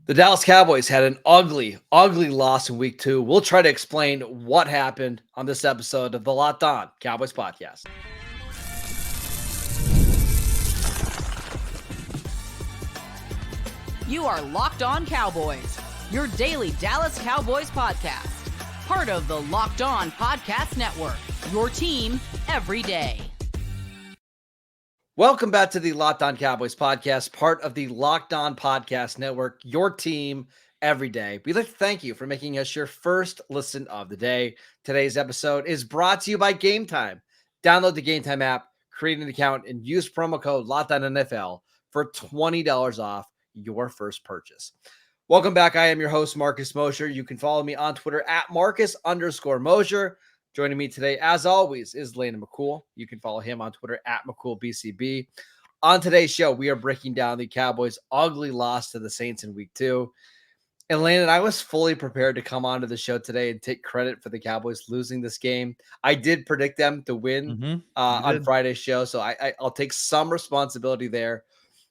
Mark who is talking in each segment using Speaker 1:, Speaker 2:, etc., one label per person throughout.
Speaker 1: The Dallas Cowboys had an ugly, ugly loss in week 2. We'll try to explain what happened on this episode of the Locked On Cowboys podcast.
Speaker 2: You are Locked On Cowboys, your daily Dallas Cowboys podcast. Part of the Locked On Podcast Network, your team every day.
Speaker 1: Welcome back to the Locked On Cowboys podcast, part of the Locked On Podcast Network, your team every day. We'd like to thank you for making us your first listen of the day. Today's episode is brought to you by Gametime. Download the Gametime app, create an account, and use promo code LOCKEDONNFL for $20 off your first purchase. Welcome back. I am your host, Marcus Mosher. You can follow me on Twitter at Marcus_Mosher. Joining me today, as always, is Landon McCool. You can follow him on Twitter at McCoolBCB. On today's show, we are breaking down the Cowboys' ugly loss to the Saints in week 2. And Landon, I was fully prepared to come onto the show today and take credit for the Cowboys losing this game. I did predict them to win on Friday's show, so I'll take some responsibility there.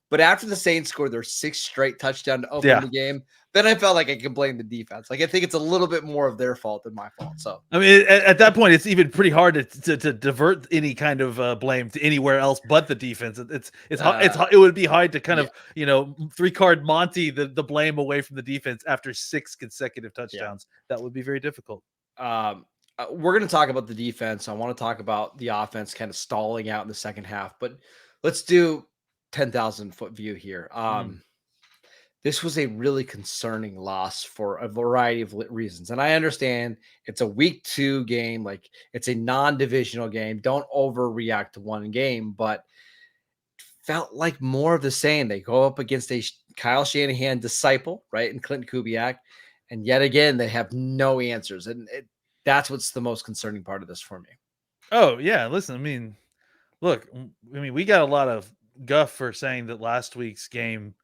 Speaker 1: But after the Saints scored their 6th straight touchdown to open the game, then I felt like I could blame the defense. Like, I think it's a little bit more of their fault than my fault. So,
Speaker 3: I mean, at that point, it's even pretty hard to divert any kind of blame to anywhere else but the defense. It would be hard to kind of, 3-card Monty the blame away from the defense after 6 consecutive touchdowns. That would be very difficult.
Speaker 1: We're going to talk about the defense. I want to talk about the offense kind of stalling out in the second half, but let's do 10,000 foot view here. This was a really concerning loss for a variety of reasons. And I understand it's a week 2 game. Like, it's a non-divisional game. Don't overreact to one game, but felt like more of the same. They go up against a Kyle Shanahan disciple, right? And Clinton Kubiak. And yet again, they have no answers. And that's what's the most concerning part of this for me.
Speaker 3: Oh, yeah. Listen, I mean, look, we got a lot of guff for saying that last week's game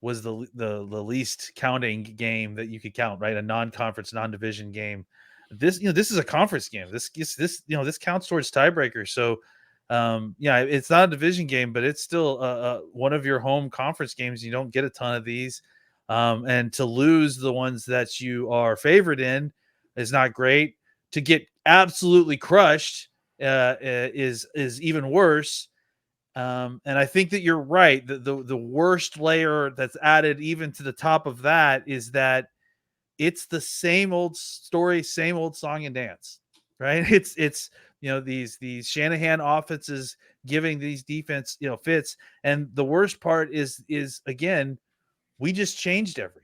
Speaker 3: was the least counting game that you could count, right? A non-conference, non-division game. This is a conference game. This counts towards tiebreaker. So, it's not a division game, but it's still one of your home conference games. You don't get a ton of these, and to lose the ones that you are favored in is not great. To get absolutely crushed is even worse. And I think that you're right. The worst layer that's added even to the top of that is that it's the same old story, same old song and dance, right? It's these Shanahan offenses giving these defense fits, and the worst part is again, we just changed everything.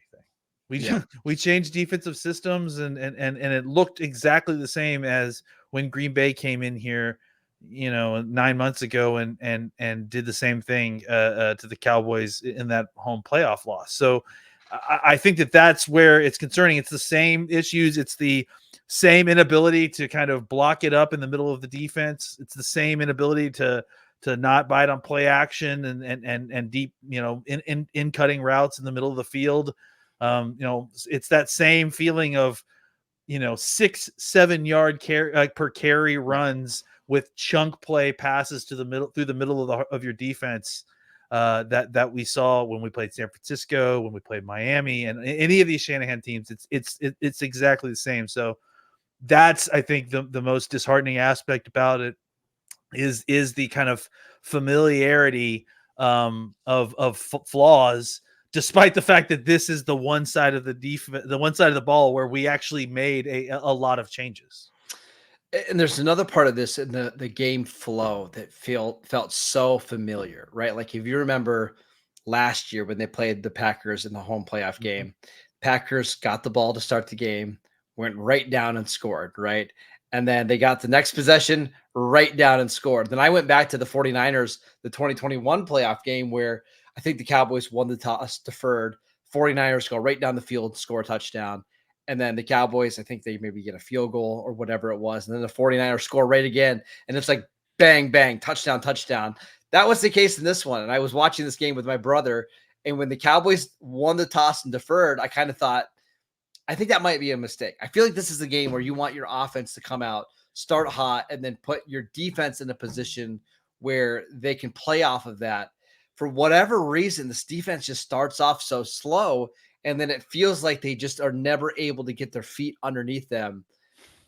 Speaker 3: We changed defensive systems, and it looked exactly the same as when Green Bay came in here 9 months ago and did the same thing to the Cowboys in that home playoff loss. So I think that's where it's concerning. It's the same issues. It's the same inability to kind of block it up in the middle of the defense. It's the same inability to not bite on play action and deep, in cutting routes in the middle of the field. It's that same feeling of, 6-7 yard per carry runs with chunk play passes through the middle of your defense that we saw when we played San Francisco, when we played Miami, and any of these Shanahan teams. It's exactly the same. So that's, I think, the most disheartening aspect about it is the kind of familiarity of flaws, despite the fact that this is the one side of the ball where we actually made a lot of changes.
Speaker 1: And there's another part of this in the game flow that felt so familiar, right? Like, if you remember last year when they played the Packers in the home playoff game, Packers got the ball to start the game, went right down and scored, right? And then they got the next possession right down and scored. Then I went back to the 49ers, the 2021 playoff game, where I think the Cowboys won the toss, deferred. 49ers go right down the field, score a touchdown. And then the Cowboys, I think they maybe get a field goal or whatever it was. And then the 49ers score right again. And it's like bang, bang, touchdown, touchdown. That was the case in this one. And I was watching this game with my brother. And when the Cowboys won the toss and deferred, I kind of thought, I think that might be a mistake. I feel like this is a game where you want your offense to come out, start hot, and then put your defense in a position where they can play off of that. For whatever reason, this defense just starts off so slow. and then it feels like they just are never able to get their feet underneath them.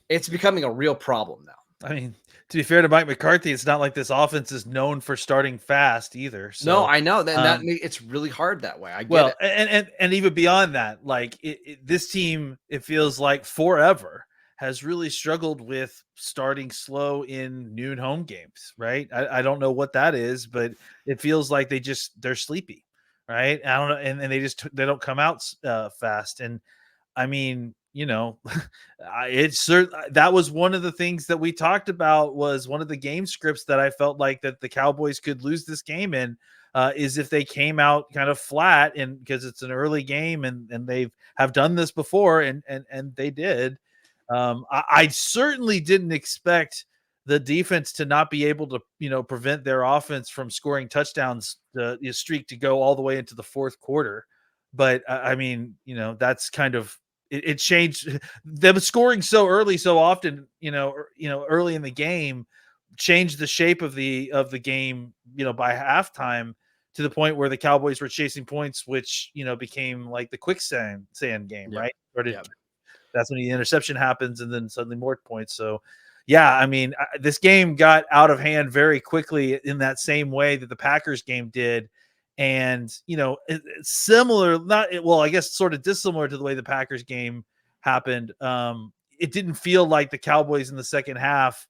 Speaker 1: It's becoming a real problem now.
Speaker 3: I mean, to be fair to Mike McCarthy, it's not like this offense is known for starting fast either.
Speaker 1: No,
Speaker 3: So,
Speaker 1: I know that it's really hard that way. I get
Speaker 3: well,
Speaker 1: it.
Speaker 3: and even beyond that, like this team, it feels like forever has really struggled with starting slow in noon home games, right? I don't know what that is, but it feels like they're sleepy, right? I don't know, and they don't come out fast. And I mean, that was one of the things that we talked about, was one of the game scripts that I felt like that the Cowboys could lose this game in, is if they came out kind of flat, and because it's an early game and they have done this before, and they did. I certainly didn't expect the defense to not be able to prevent their offense from scoring touchdowns, the streak to go all the way into the fourth quarter. But I mean, that's kind of it changed. Them scoring so early so often, early in the game, changed the shape of the game, by halftime, to the point where the Cowboys were chasing points, which became like the quicksand game,
Speaker 1: Yep.
Speaker 3: right?
Speaker 1: Yep.
Speaker 3: That's when the interception happens, and then suddenly more points. So, yeah, I mean, this game got out of hand very quickly in that same way that the Packers game did. And, it's similar, I guess sort of dissimilar to the way the Packers game happened. It didn't feel like the Cowboys in the second half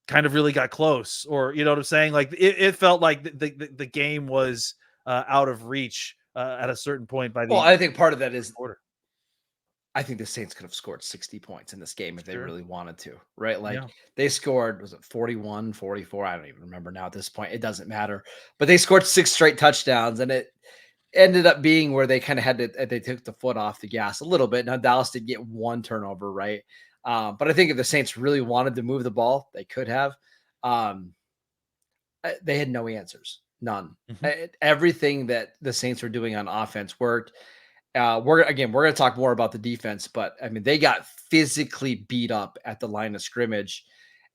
Speaker 3: kind of really got close, or, you know what I'm saying? Like it felt like the game was out of reach at a certain point by the
Speaker 1: Well, I think part of that is
Speaker 3: quarter.
Speaker 1: I think the Saints could have scored 60 points in this game if they
Speaker 3: Sure.
Speaker 1: really wanted to, right? Like
Speaker 3: Yeah.
Speaker 1: they scored, was it 41, 44? I don't even remember now at this point. It doesn't matter. But they scored 6 straight touchdowns, and it ended up being where they kind of had to, they took the foot off the gas a little bit. Now, Dallas did get one turnover, right? But I think if the Saints really wanted to move the ball, they could have. Um, they had no answers, none.
Speaker 3: Mhm.
Speaker 1: Everything that the Saints were doing on offense worked. We're going to talk more about the defense, but I mean, they got physically beat up at the line of scrimmage,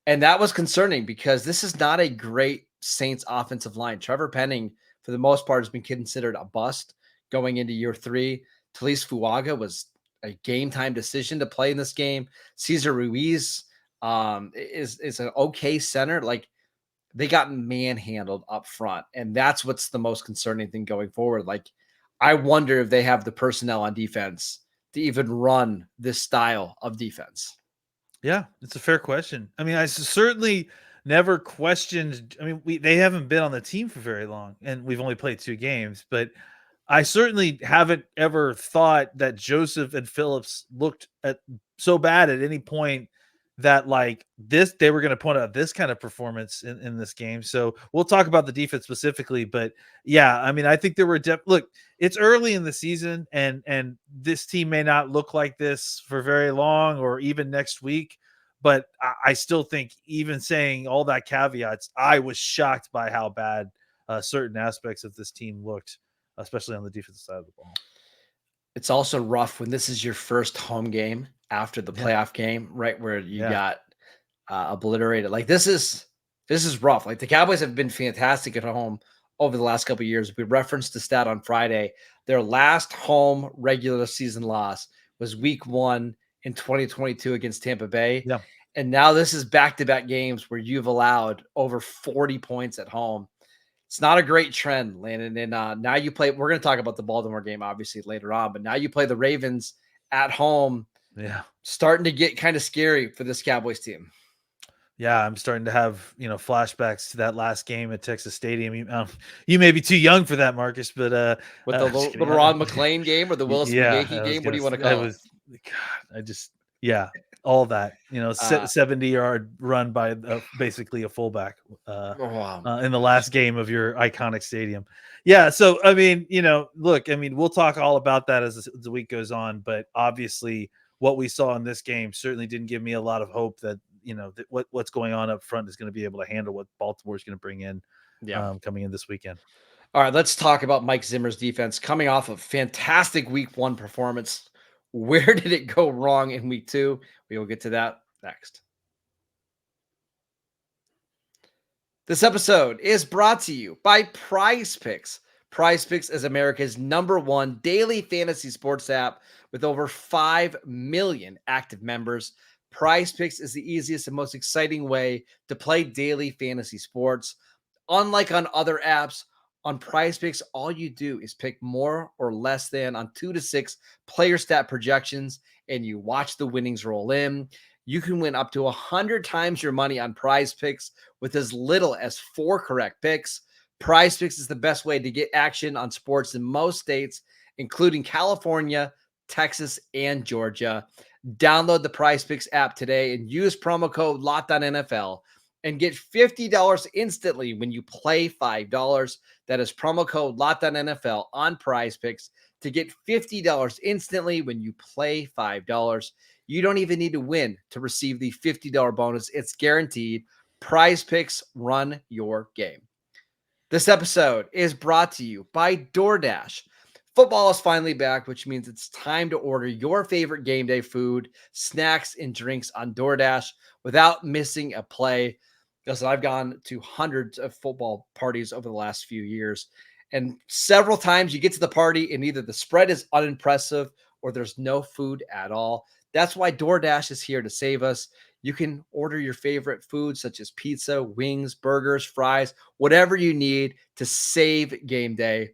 Speaker 1: and that was concerning because this is not a great Saints offensive line. Trevor Penning, for the most part, has been considered a bust going into year 3. Talise Fuaga was a game time decision to play in this game. Cesar Ruiz is an okay center. Like they got manhandled up front, and that's what's the most concerning thing going forward. Like I wonder if they have the personnel on defense to even run this style of defense.
Speaker 3: Yeah, it's a fair question. I mean, I certainly never questioned. I mean, they haven't been on the team for very long, and we've only played 2 games, but I certainly haven't ever thought that Joseph and Phillips looked at so bad at any point that like this they were going to point out this kind of performance in this game. So we'll talk about the defense specifically, but yeah, I mean, I think there were look, it's early in the season, and this team may not look like this for very long or even next week. But I still think, even saying all that caveats, I was shocked by how bad certain aspects of this team looked, especially on the defensive side of the ball.
Speaker 1: It's also rough when this is your first home game after the
Speaker 3: Yeah.
Speaker 1: playoff game, right? Where you
Speaker 3: Yeah.
Speaker 1: got obliterated. Like this is rough. Like the Cowboys have been fantastic at home over the last couple of years. We referenced the stat on Friday. Their last home regular season loss was week 1 in 2022 against Tampa Bay.
Speaker 3: Yeah.
Speaker 1: And now this is back-to-back games where you've allowed over 40 points at home. It's not a great trend, Landon. And now you play, we're going to talk about the Baltimore game obviously later on, but now you play the Ravens at home.
Speaker 3: Yeah.
Speaker 1: Starting to get kind of scary for this Cowboys team.
Speaker 3: Yeah, I'm starting to have flashbacks to that last game at Texas Stadium. You may be too young for that, Marcus, but
Speaker 1: With the
Speaker 3: just kidding.
Speaker 1: Ron McClain game or the Willis
Speaker 3: Yeah,
Speaker 1: McGahee
Speaker 3: I was
Speaker 1: game? What do
Speaker 3: gonna.
Speaker 1: you want to
Speaker 3: I
Speaker 1: call it?
Speaker 3: was. God, I just. Yeah, all that. 70-yard run by basically a fullback
Speaker 1: Wow.
Speaker 3: in the last game of your iconic stadium. Yeah, so I mean, look, I mean, we'll talk all about that as the week goes on, but obviously, what we saw in this game certainly didn't give me a lot of hope that that what's going on up front is going to be able to handle what Baltimore is going to bring in coming in this weekend.
Speaker 1: All right, let's talk about Mike Zimmer's defense coming off a fantastic week 1 performance. Where did it go wrong in week 2? We will get to that next. This episode is brought to you by PrizePicks. PrizePicks is America's #1 daily fantasy sports app with over 5 million active members. PrizePicks is the easiest and most exciting way to play daily fantasy sports. Unlike on other apps, on PrizePicks, all you do is pick more or less than on 2 to 6 player stat projections, and you watch the winnings roll in. You can win up to 100 times your money on PrizePicks with as little as 4 correct picks. PrizePicks is the best way to get action on sports in most states, including California, Texas, and Georgia. Download the PrizePicks app today and use promo code LOCKEDONNFL and get $50 instantly when you play $5. That is promo code LOCKEDONNFL on PrizePicks to get $50 instantly when you play $5. You don't even need to win to receive the $50 bonus. It's guaranteed. PrizePicks, run your game. This episode is brought to you by DoorDash. Football is finally back, which means it's time to order your favorite game day food, snacks, and drinks on DoorDash without missing a play. Listen, I've gone to hundreds of football parties over the last few years, and several times you get to the party and either the spread is unimpressive or there's no food at all. That's why DoorDash is here to save us. You can order your favorite foods such as pizza, wings, burgers, fries, whatever you need to save game day.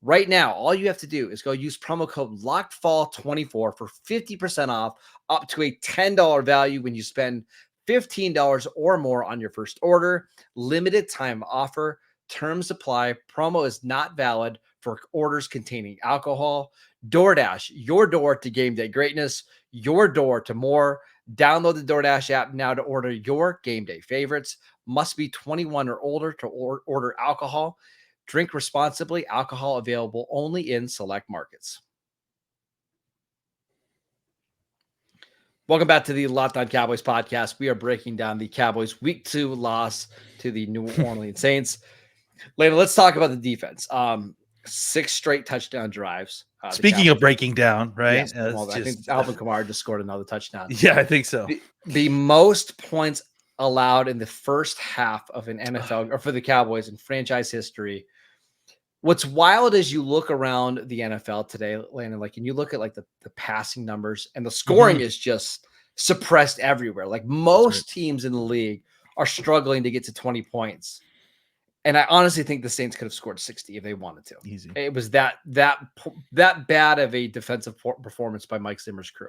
Speaker 1: Right now, all you have to do is go use promo code LOCKEDFALL24 for 50% off up to a $10 value when you spend $15 or more on your first order. Limited time offer. Terms apply. Promo is not valid for orders containing alcohol. DoorDash, your door to game day greatness, your door to more. Download the DoorDash app now to order your game day favorites. Must be 21 or older to order alcohol. Drink responsibly. Alcohol available only in select markets. Welcome back to the Locked On Cowboys podcast. We are breaking down the Cowboys Week 2 loss to the New Orleans Saints. Later, let's talk about the defense. 6 straight touchdown drives.
Speaker 3: Speaking of breaking down, right?
Speaker 1: Yes, I think Alvin Kamara just scored another touchdown.
Speaker 3: Yeah, I think so.
Speaker 1: The most points allowed in the first half of an NFL or for the Cowboys in franchise history. What's wild is you look around the NFL today, Landon, and you look at the passing numbers, and the scoring is just suppressed everywhere. Most teams in the league are struggling to get to 20 points. And I honestly think the Saints could have scored 60 if they wanted to.
Speaker 3: Easy.
Speaker 1: It was that bad of a defensive performance by Mike Zimmer's crew.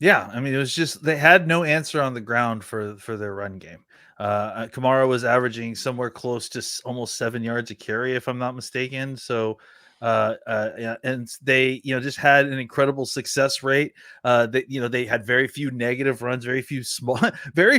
Speaker 3: Yeah, I mean, it was just they had no answer on the ground for their run game. Kamara was averaging somewhere close to almost 7 yards a carry, if I'm not mistaken. So, and they, just had an incredible success rate. They had very few negative runs, very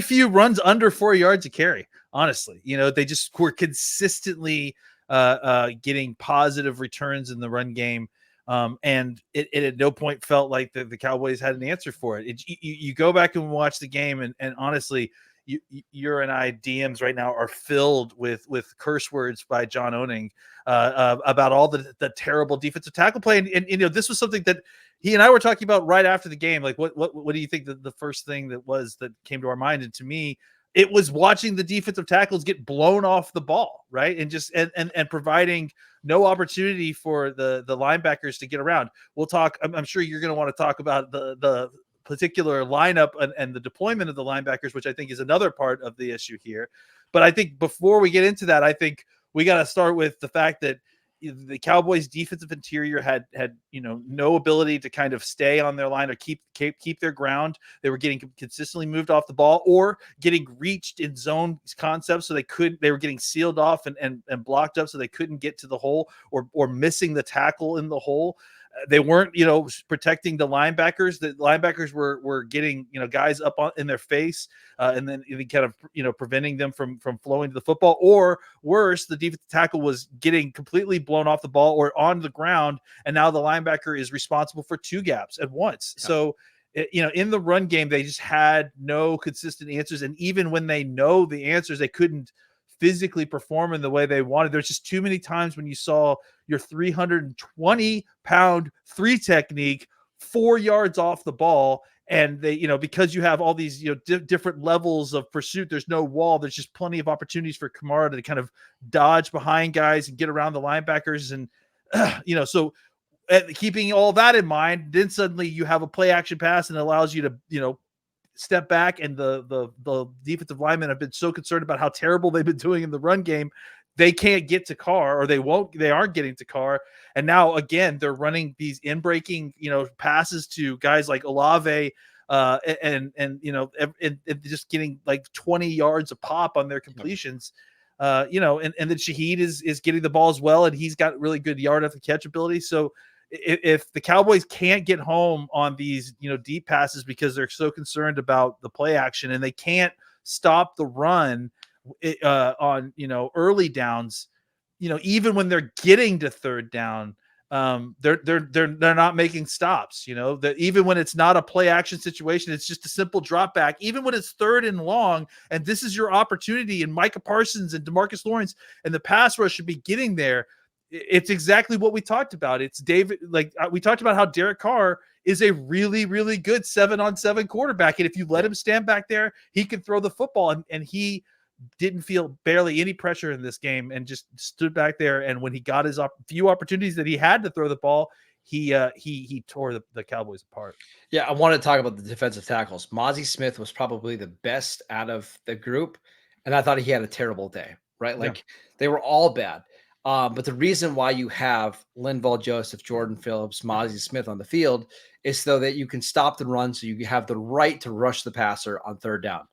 Speaker 3: few runs under 4 yards a carry. Honestly, they just were consistently getting positive returns in the run game. And it at no point felt like the Cowboys had an answer for it. You go back and watch the game, and honestly, you and I DMs right now are filled with curse words by John Oening about all the terrible defensive tackle play. And this was something that he and I were talking about right after the game. What do you think the first thing that came to our mind? And to me, it was watching the defensive tackles get blown off the ball, right? And just and providing no opportunity for the linebackers to get around. We'll talk. I'm sure you're going to want to talk about the particular lineup and the deployment of the linebackers, which I think is another part of the issue here. But I think before we get into that, I think we got to start with the fact that the Cowboys defensive interior had no ability to kind of stay on their line or keep their ground. They were getting consistently moved off the ball or getting reached in zone concepts, so they were getting sealed off and blocked up, so they couldn't get to the hole or missing the tackle in the hole. They weren't, protecting the linebackers. The linebackers were getting, guys up in their face, and then kind of, preventing them from flowing to the football. Or worse, the defensive tackle was getting completely blown off the ball or on the ground, and now the linebacker is responsible for 2 gaps at once. Yeah. So, in the run game, they just had no consistent answers, and even when they know the answers, they couldn't physically perform in the way they wanted. There's just too many times when you saw your 320-pound 3 technique 4 yards off the ball, And they, because you have all these, different levels of pursuit, there's no wall. There's just plenty of opportunities for Kamara to kind of dodge behind guys and get around the linebackers. And, so keeping all that in mind, then suddenly you have a play action pass and it allows you to, step back. And the defensive linemen have been so concerned about how terrible they've been doing in the run game. They can't get to Carr, or they aren't getting to Carr. And now again, they're running these in-breaking, passes to guys like Olave, and just getting like 20 yards a pop on their completions. And then Shaheed is getting the ball as well, and he's got really good yard after catch ability. So if the Cowboys can't get home on these, deep passes because they're so concerned about the play action, and they can't stop the run on, early downs, even when they're getting to third down, they're not making stops, that even when it's not a play action situation, it's just a simple drop back, even when it's third and long, and this is your opportunity, and Micah Parsons and DeMarcus Lawrence and the pass rush should be getting there. It's exactly what we talked about. It's David, we talked about how Derek Carr is a really, really good 7-on-7 quarterback. And if you let him stand back there, he can throw the football. And he didn't feel barely any pressure in this game and just stood back there. And when he got his few opportunities that he had to throw the ball, he tore the Cowboys apart.
Speaker 1: Yeah, I want to talk about the defensive tackles. Mozzie Smith was probably the best out of the group, and I thought he had a terrible day, right? They were all bad. But the reason why you have Linval Joseph, Jordan Phillips, Mozzie Smith on the field is so that you can stop the run, so you have the right to rush the passer on third down.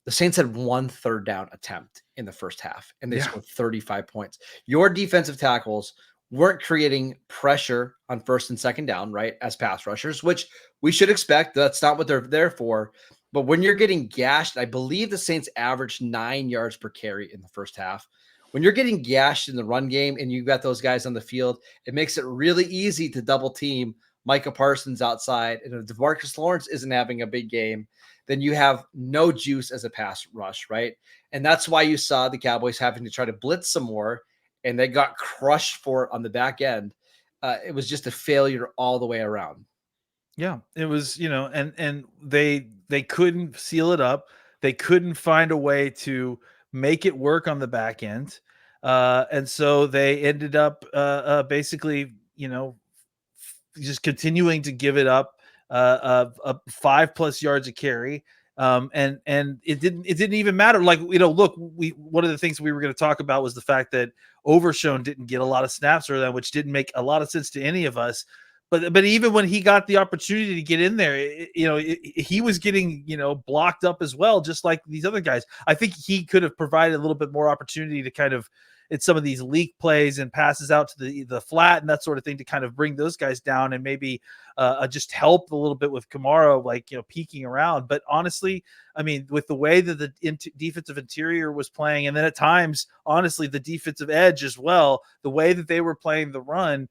Speaker 1: The Saints had 1 third down attempt in the first half, and they scored 35 points. Your defensive tackles weren't creating pressure on first and second down, right, as pass rushers, which we should expect. That's not what they're there for. But when you're getting gashed, I believe the Saints averaged 9 yards per carry in the first half. When you're getting gashed in the run game and you've got those guys on the field, it makes it really easy to double team Micah Parsons outside. And if DeMarcus Lawrence isn't having a big game, then you have no juice as a pass rush, right? And that's why you saw the Cowboys having to try to blitz some more, and they got crushed for it on the back end. It was just a failure all the way around.
Speaker 3: Yeah, it was, and they couldn't seal it up. They couldn't find a way to make it work on the back end. And so they ended up basically, just continuing to give it up 5+ yards a carry. And it didn't even matter. Look, one of the things we were going to talk about was the fact that Overshown didn't get a lot of snaps or that, which didn't make a lot of sense to any of us. But even when he got the opportunity to get in there, he was getting, blocked up as well, just like these other guys. I think he could have provided a little bit more opportunity to kind of, it's some of these leak plays and passes out to the flat and that sort of thing to kind of bring those guys down and maybe just help a little bit with Kamara, peeking around. But honestly, I mean, with the way that the defensive interior was playing, and then at times, honestly, the defensive edge as well, the way that they were playing the run,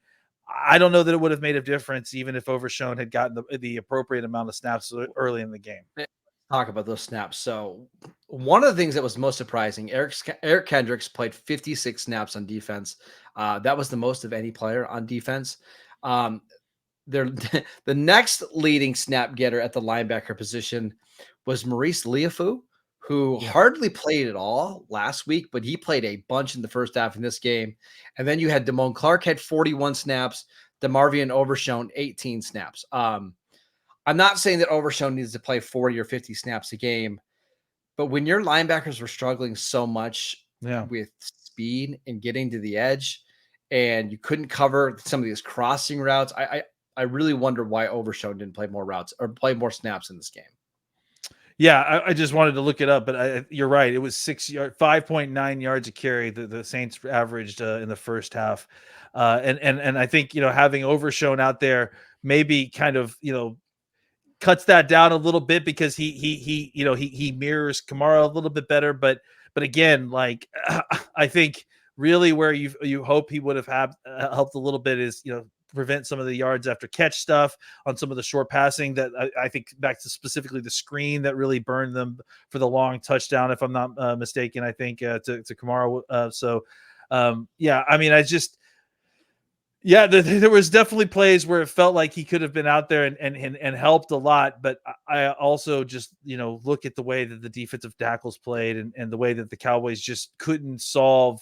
Speaker 3: I don't know that it would have made a difference even if Overshown had gotten the appropriate amount of snaps early in the game.
Speaker 1: Talk about those snaps. So one of the things that was most surprising, Eric Kendricks played 56 snaps on defense. That was the most of any player on defense. The next leading snap getter at the linebacker position was Maurice Liafu, who hardly played at all last week, but he played a bunch in the first half in this game. And then you had Damone Clark had 41 snaps, DeMarvion Overshown 18 snaps. I'm not saying that Overshown needs to play 40 or 50 snaps a game, but when your linebackers were struggling so much with speed and getting to the edge, and you couldn't cover some of these crossing routes, I really wonder why Overshown didn't play more routes or play more snaps in this game.
Speaker 3: Yeah, I just wanted to look it up, but you're right. It was 5.9 yards a carry the Saints averaged in the first half, and I think having Overshown out there maybe kind of cuts that down a little bit because he mirrors Kamara a little bit better, but again, I think really where you hope he would have helped a little bit is prevent some of the yards after catch stuff on some of the short passing that I think back to specifically the screen that really burned them for the long touchdown, if I'm not mistaken, I think to Kamara. I mean, I just, Yeah, there was definitely plays where it felt like he could have been out there and helped a lot. But I also just, look at the way that the defensive tackles played and the way that the Cowboys just couldn't solve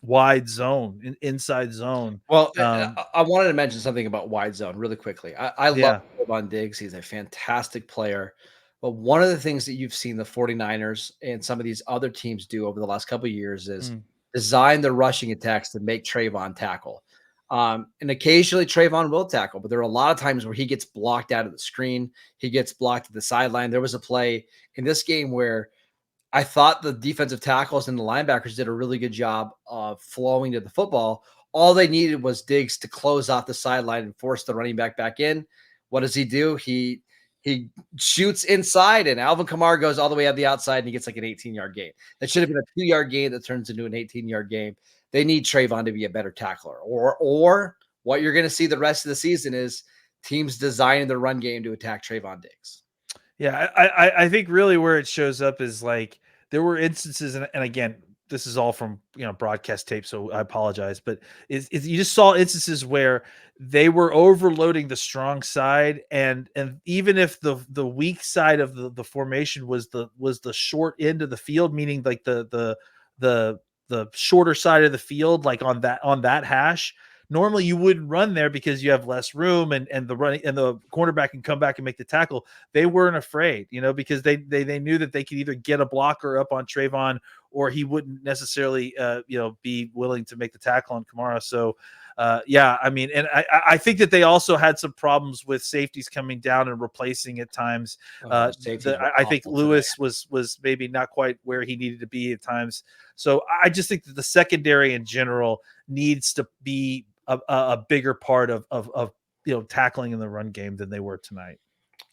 Speaker 3: wide zone, inside zone.
Speaker 1: Well, I wanted to mention something about wide zone really quickly. I love
Speaker 3: Yeah.
Speaker 1: Trevon Diggs. He's a fantastic player. But one of the things that you've seen the 49ers and some of these other teams do over the last couple of years is
Speaker 3: Mm.
Speaker 1: design the rushing attacks to make Trayvon tackle. And occasionally Trayvon will tackle, but there are a lot of times where he gets blocked out of the screen. He gets blocked at the sideline. There was a play in this game where I thought the defensive tackles and the linebackers did a really good job of flowing to the football. All they needed was Diggs to close off the sideline and force the running back in. What does he do? He shoots inside, and Alvin Kamara goes all the way out the outside, and he gets like an 18-yard gain. That should have been a 2-yard gain that turns into an 18-yard gain. They need Trayvon to be a better tackler. Or what you're going to see the rest of the season is teams designing the run game to attack Trayvon Diggs.
Speaker 3: Yeah, I think really where it shows up is like there were instances, and again, this is all from broadcast tape, so I apologize, but you just saw instances where they were overloading the strong side, and even if the weak side of the formation was the short end of the field, meaning like the shorter side of the field, like on that hash. Normally you wouldn't run there because you have less room and the running and the cornerback can come back and make the tackle. They weren't afraid, because they knew that they could either get a blocker up on Trayvon or he wouldn't necessarily, be willing to make the tackle on Kamara. So, yeah, I mean, and I think that they also had some problems with safeties coming down and replacing at times. I think Lewis was maybe not quite where he needed to be at times. So I just think that the secondary in general needs to be a bigger part of tackling in the run game than they were tonight.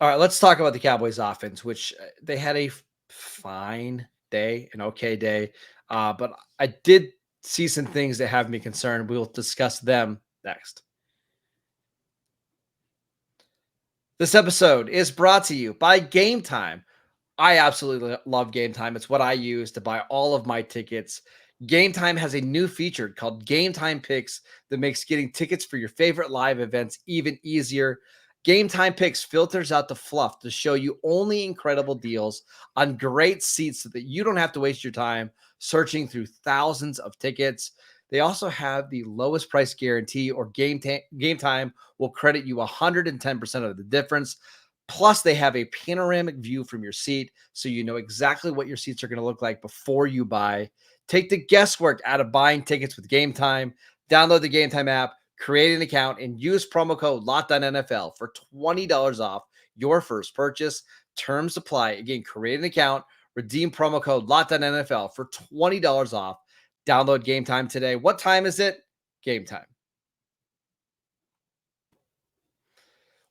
Speaker 1: All right, let's talk about the Cowboys offense, which they had a fine day, an okay day. But I did see some things that have me concerned. We'll discuss them next. This episode is brought to you by Gametime. I absolutely love Gametime. It's what I use to buy all of my tickets. Gametime has a new feature called Gametime Picks that makes getting tickets for your favorite live events even easier. Gametime Picks filters out the fluff to show you only incredible deals on great seats so that you don't have to waste your time searching through thousands of tickets. They also have the lowest price guarantee, or Gametime will credit you 110% of the difference. Plus, they have a panoramic view from your seat, so you know exactly what your seats are going to look like before you buy. Take the guesswork out of buying tickets with Gametime. Download the Gametime app, create an account, and use promo code LOCKEDONNFL for $20 off your first purchase. Terms apply. Again, create an account, redeem promo code LOCKEDONNFL for $20 off. Download Gametime today. What time is it? Gametime.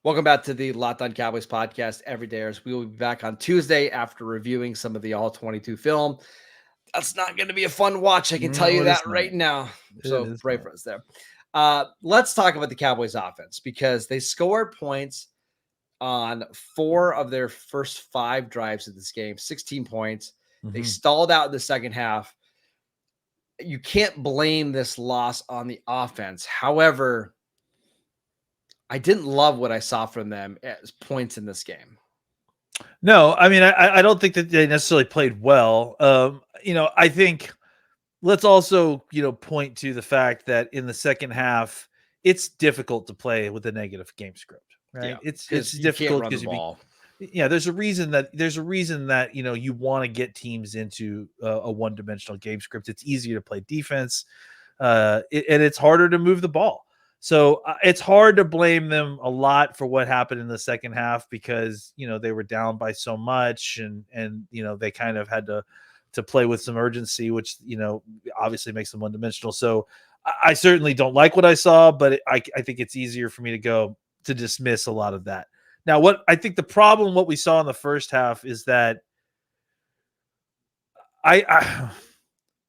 Speaker 1: Welcome back to the Locked On Cowboys podcast every day. We will be back on Tuesday after reviewing some of the All-22 film. That's not going to be a fun watch. I can tell you that right now. So pray for us there. Let's talk about the Cowboys offense because they scored points on 4 of their first 5 drives of this game, 16 points. Mm-hmm. They stalled out in the second half. You can't blame this loss on the offense. However, I didn't love what I saw from them as points in this game.
Speaker 3: No, I mean, I don't think that they necessarily played well. I think let's also, point to the fact that in the second half, it's difficult to play with a negative game script, right?
Speaker 1: Yeah,
Speaker 3: it's difficult because there's a reason that, you want to get teams into a one-dimensional game script. It's easier to play defense, and it's harder to move the ball. So it's hard to blame them a lot for what happened in the second half because, they were down by so much and they kind of had to play with some urgency, which, obviously makes them one-dimensional. So I certainly don't like what I saw, but I think it's easier for me to dismiss a lot of that. Now, what I think the problem, what we saw in the first half is that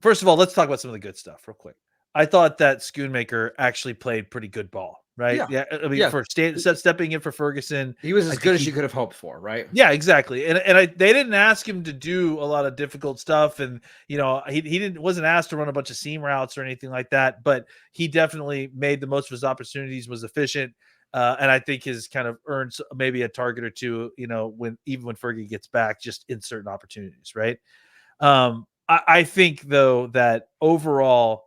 Speaker 3: first of all, let's talk about some of the good stuff real quick. I thought that Schoonmaker actually played pretty good ball. right?
Speaker 1: Yeah.
Speaker 3: Yeah, I mean,
Speaker 1: Yeah.
Speaker 3: for stepping in for Ferguson,
Speaker 1: He was
Speaker 3: I
Speaker 1: as
Speaker 3: think
Speaker 1: good as you could have hoped for, right?
Speaker 3: yeah, exactly. They didn't ask him to do a lot of difficult stuff, and he wasn't asked to run a bunch of seam routes or anything like that. But he definitely made the most of his opportunities, was efficient, and I think has kind of earned maybe a target or two. When Fergie gets back, just in certain opportunities, right? I think though that overall,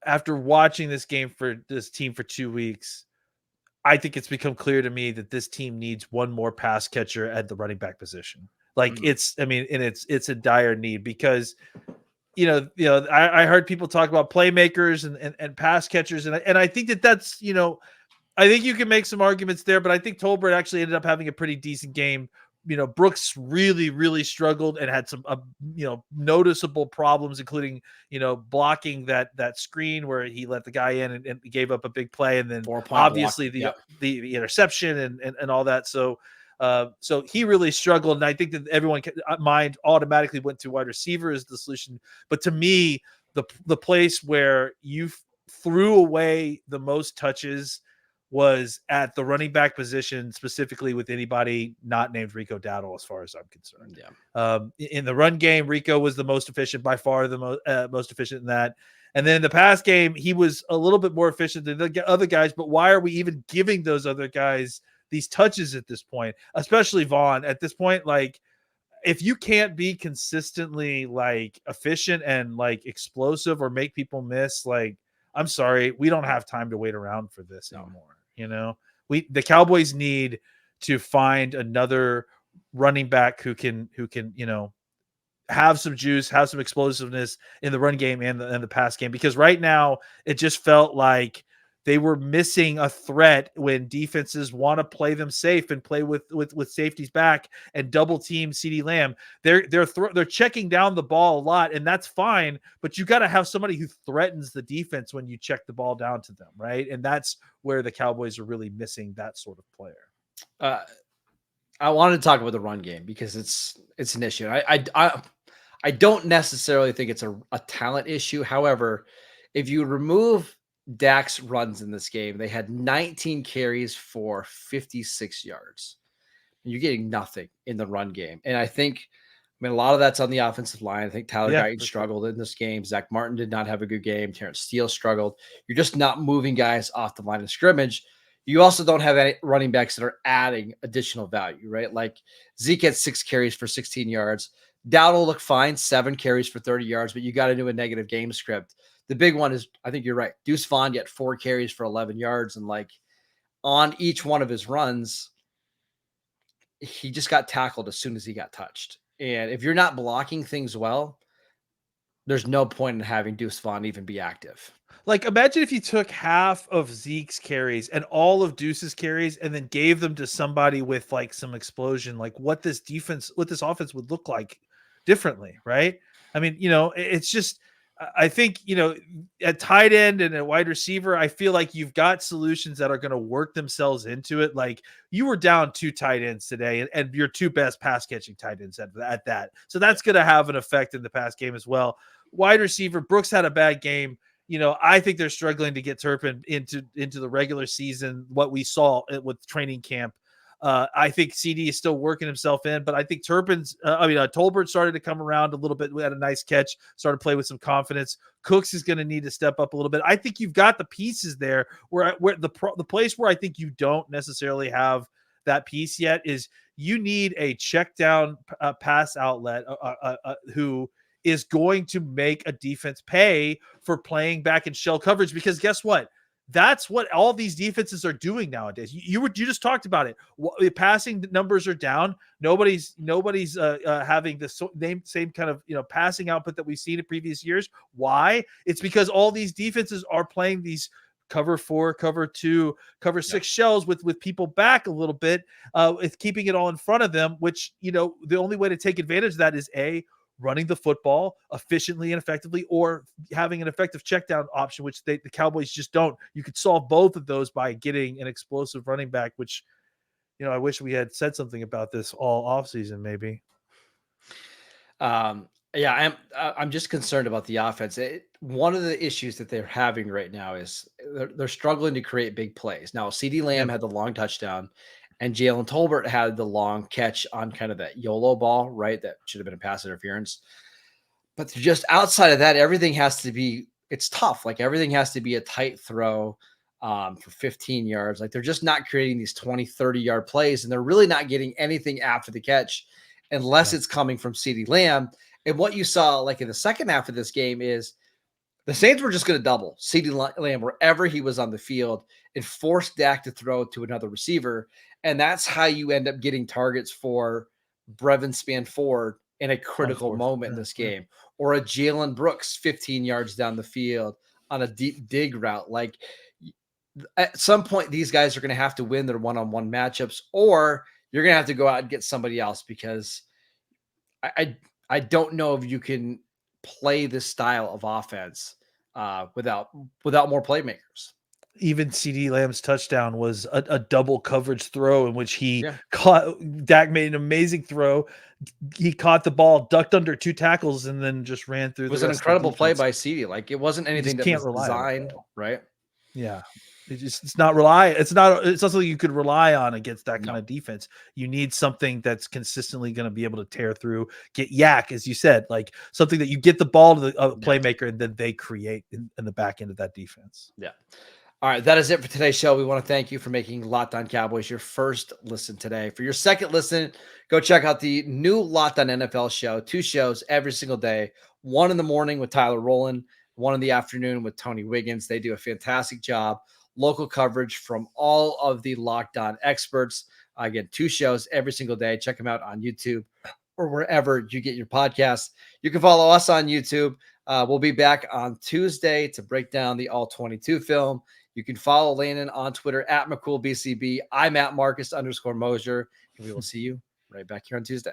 Speaker 3: after watching this game for this team for 2 weeks, I think it's become clear to me that this team needs one more pass catcher at the running back position. Like it's a dire need because I heard people talk about playmakers and pass catchers, and I think that's I think you can make some arguments there, but I think Tolbert actually ended up having a pretty decent game. Brooks really, really struggled and had some, noticeable problems, including, blocking that screen where he let the guy in and gave up a big play. And then
Speaker 1: 4-point block.
Speaker 3: obviously
Speaker 1: Yep.
Speaker 3: the interception and all that. So he really struggled. And I think that everyone mind automatically went to wide receiver as the solution. But to me, the place where you threw away the most touches was at the running back position, specifically with anybody not named Rico Dowdle, as far as I'm concerned.
Speaker 1: Yeah.
Speaker 3: In the run game, Rico was the most efficient, by far the most efficient in that. And then in the pass game, he was a little bit more efficient than the other guys. But why are we even giving those other guys these touches at this point, especially Vaughn? At this point, like, if you can't be consistently like efficient and like explosive or make people miss, like, I'm sorry, we don't have time to wait around for this anymore. The Cowboys need to find another running back who can have some juice, have some explosiveness in the run game and the pass game, because right now it just felt like they were missing a threat when defenses want to play them safe and play with safeties back and double team CeeDee Lamb. They're checking down the ball a lot, and that's fine, but you got to have somebody who threatens the defense when you check the ball down to them, right? And that's where the Cowboys are really missing that sort of player.
Speaker 1: I wanted to talk about the run game because it's an issue. I don't necessarily think it's a talent issue. However, if you remove Dak's runs in this game, they had 19 carries for 56 yards. You're getting nothing in the run game. And I mean, a lot of that's on the offensive line. I think Tyler Guyton struggled in this game. Zach Martin did not have a good game. Terrence Steele struggled. You're just not moving guys off the line of scrimmage. You also don't have any running backs that are adding additional value, right? Like Zeke had 6 carries for 16 yards. Dowdle looked fine, 7 carries for 30 yards, but you got to do a negative game script. The big one is, I think you're right, Deuce Vaughn get 4 carries for 11 yards. And like on each one of his runs, he just got tackled as soon as he got touched. And if you're not blocking things well, there's no point in having Deuce Vaughn even be active.
Speaker 3: Like, imagine if you took half of Zeke's carries and all of Deuce's carries and then gave them to somebody with like some explosion, like what this offense would look like differently, right? I mean, it's just, I think, at tight end and at wide receiver, I feel like you've got solutions that are going to work themselves into it. Like, you were down 2 tight ends today and your 2 best pass catching tight ends at that. So that's going to have an effect in the pass game as well. Wide receiver, Brooks had a bad game. I think they're struggling to get Turpin into the regular season, what we saw with training camp. I think CD is still working himself in, but I think Tolbert started to come around a little bit. We had a nice catch, started to play with some confidence. Cooks is going to need to step up a little bit. I think you've got the pieces there where the place where I think you don't necessarily have that piece yet is you need a check down pass outlet who is going to make a defense pay for playing back in shell coverage, because guess what? That's what all these defenses are doing nowadays. You just talked about it. Passing numbers are down. Nobody's having the same kind of passing output that we've seen in previous years. Why? It's because all these defenses are playing these cover 4, cover 2, cover 6 shells with people back a little bit, with keeping it all in front of them. Which the only way to take advantage of that is running the football efficiently and effectively, or having an effective check down option, which the Cowboys just don't. You could solve both of those by getting an explosive running back, which, I wish we had said something about this all offseason, maybe.
Speaker 1: Yeah, I'm just concerned about the offense. One of the issues that they're having right now is they're struggling to create big plays. Now, CeeDee Lamb
Speaker 3: Yeah.
Speaker 1: had the long touchdown, and Jalen Tolbert had the long catch on kind of that YOLO ball, right? That should have been a pass interference. But just outside of that, everything has to be, it's tough. Like everything has to be a tight throw for 15 yards. Like they're just not creating these 20, 30-yard plays, and they're really not getting anything after the catch unless it's coming from CeeDee Lamb. And what you saw like in the second half of this game is the Saints were just going to double CeeDee Lamb wherever he was on the field and force Dak to throw to another receiver. And that's how you end up getting targets for Brevin Spanford in a critical moment in this game, or a Jalen Brooks 15 yards down the field on a deep dig route. Like at some point, these guys are going to have to win their one-on-one matchups, or you're going to have to go out and get somebody else, because I don't know if you can play this style of offense without more playmakers.
Speaker 3: Even CeeDee Lamb's touchdown was a double coverage throw in which he
Speaker 1: Yeah.
Speaker 3: caught. Dak made an amazing throw. He caught the ball, ducked under 2 tackles, and then just ran through.
Speaker 1: It was
Speaker 3: the
Speaker 1: an
Speaker 3: rest
Speaker 1: incredible
Speaker 3: of the
Speaker 1: play
Speaker 3: defense.
Speaker 1: by CeeDee. Like it wasn't anything that
Speaker 3: can't
Speaker 1: was
Speaker 3: rely on it,
Speaker 1: designed,
Speaker 3: though.
Speaker 1: right?
Speaker 3: Yeah. It's not it's not something you could rely on against that kind of defense. You need something that's consistently going to be able to tear through, get yak, as you said, like something that you get the ball to the playmaker and then they create in the back end of that defense.
Speaker 1: Yeah. All right, that is it for today's show. We want to thank you for making Locked On Cowboys your first listen today. For your second listen, go check out the new Locked On NFL show. 2 shows every single day. One in the morning with Tyler Rowland, one in the afternoon with Tony Wiggins. They do a fantastic job. Local coverage from all of the Locked On experts. Again, 2 shows every single day. Check them out on YouTube or wherever you get your podcasts. You can follow us on YouTube. We'll be back on Tuesday to break down the All-22 film. You can follow Landon on Twitter at McCoolBCB. I'm at Marcus_Mosier, and we will see you right back here on Tuesday.